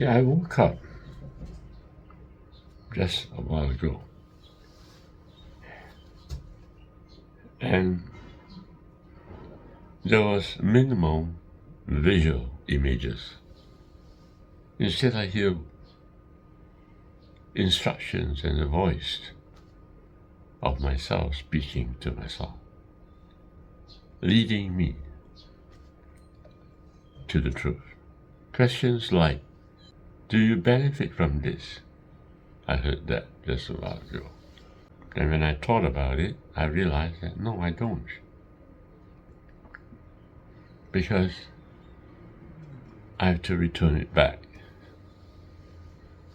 Yeah, I woke up just a while ago and there was minimal visual images. Instead, I hear instructions and the voice of myself speaking to myself, leading me to the truth. Questions like, do you benefit from this? I heard that just a while ago. And when I thought about it, I realized that no, I don't. Because I have to return it back.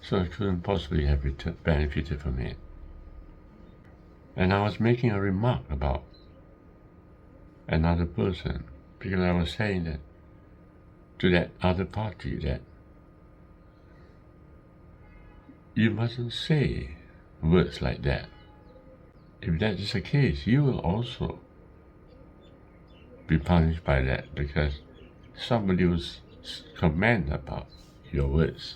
So I couldn't possibly have benefited from it. And I was making a remark about another person because I was saying that to that other party that you mustn't say words like that. If that is the case, you will also be punished by that because somebody will comment about your words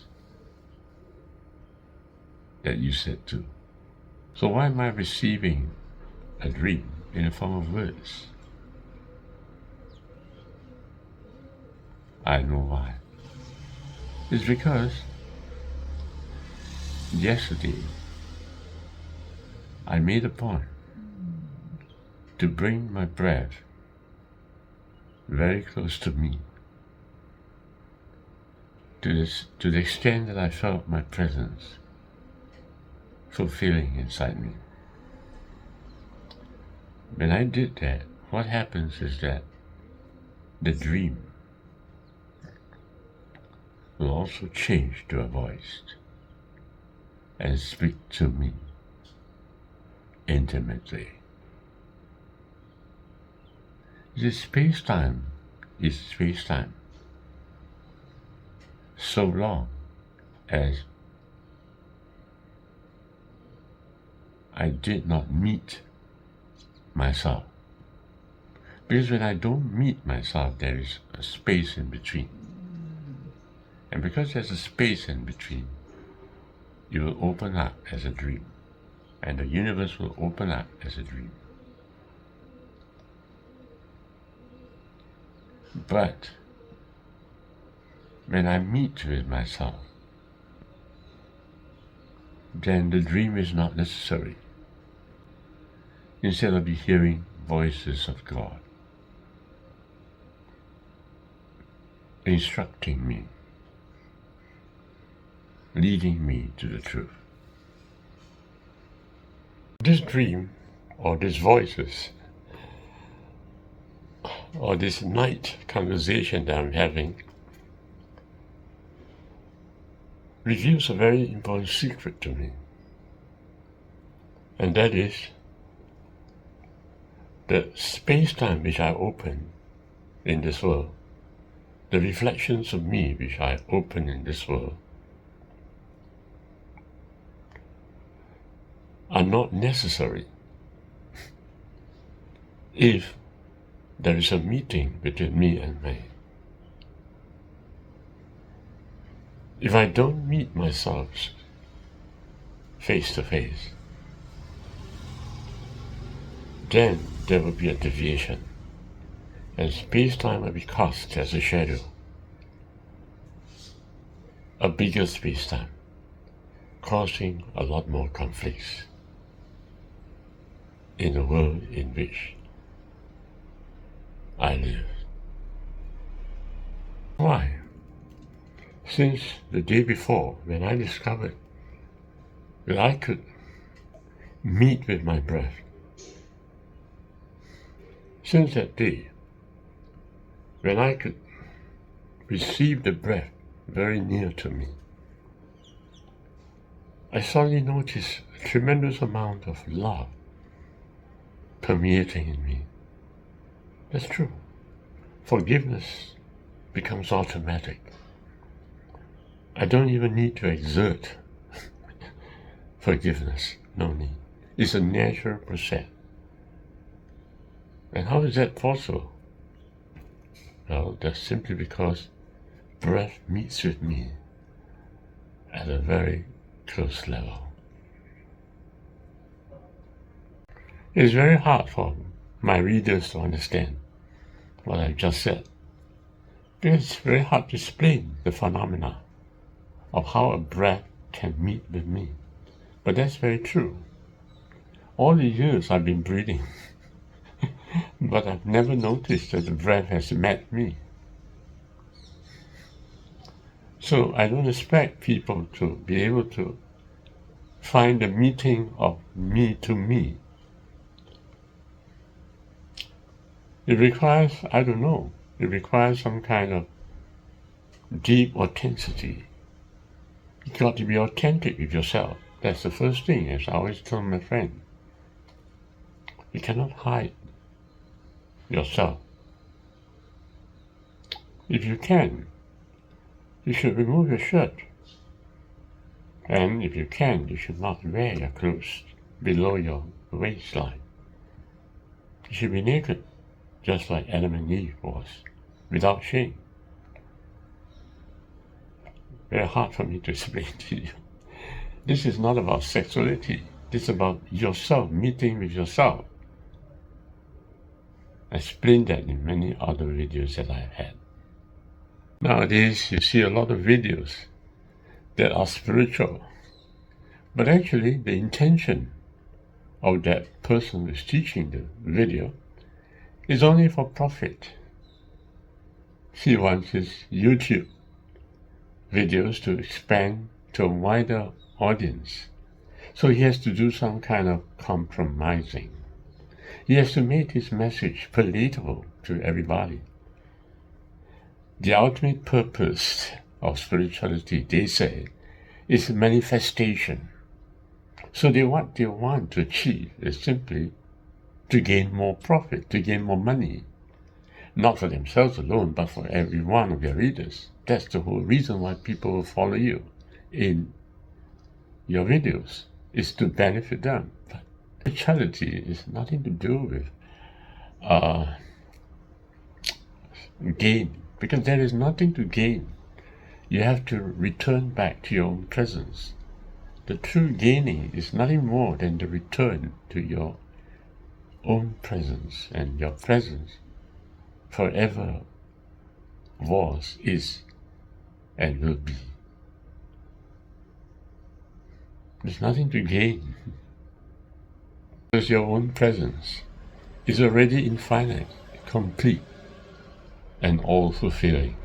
that you said too. So why am I receiving a dream in the form of words? I know why. It's because yesterday I made a point to bring my breath very close to me, to the extent that I felt my presence fulfilling inside me. When I did that, what happens is that the dream will also change to a voice and speak to me intimately. The space-time is space-time so long as I did not meet myself. Because when I don't meet myself, there is a space in between. And because there's a space in between, you will open up as a dream. And the universe will open up as a dream. But when I meet with myself, then the dream is not necessary. Instead of hearing voices of God instructing me, leading me to the truth. This dream, or these voices, or this night conversation that I'm having, reveals a very important secret to me. And that is the space-time which I open in this world, the reflections of me which I open in this world, are not necessary if there is a meeting between me and me. If I don't meet myself face to face, then there will be a deviation, and space-time will be cast as a shadow, a bigger space-time, causing a lot more conflicts in the world in which I live. Why? Since the day before, when I discovered that I could meet with my breath, since that day, when I could receive the breath very near to me, I suddenly noticed a tremendous amount of love permeating in me. That's true. Forgiveness becomes automatic. I don't even need to exert forgiveness. No need. It's a natural process. And how is that possible? Well, that's simply because breath meets with me at a very close level. It's very hard for my readers to understand what I've just said, because it's very hard to explain the phenomena of how a breath can meet with me. But that's very true. All the years I've been breathing, but I've never noticed that the breath has met me. So I don't expect people to be able to find the meeting of me to me. It requires, I don't know, it requires some kind of deep authenticity. You've got to be authentic with yourself. That's the first thing, as I always tell my friend. You cannot hide yourself. If you can, you should remove your shirt. And if you can, you should not wear your clothes below your waistline. You should be naked, just like Adam and Eve was, without shame. Very hard for me to explain to you. This is not about sexuality. This is about yourself, meeting with yourself. I explained that in many other videos that I've had. Nowadays, you see a lot of videos that are spiritual, but actually the intention of that person who's teaching the video is only for profit. He wants his YouTube videos to expand to a wider audience. So he has to do some kind of compromising. He has to make his message palatable to everybody. The ultimate purpose of spirituality, they say, is manifestation. So what they want to achieve is simply to gain more profit, to gain more money. Not for themselves alone, but for every one of their readers. That's the whole reason why people will follow you in your videos, is to benefit them. But spirituality is nothing to do with gain, because there is nothing to gain. You have to return back to your own presence. The true gaining is nothing more than the return to your own presence, and your presence forever was, is, and will be. There's nothing to gain, because your own presence is already infinite, complete, and all-fulfilling.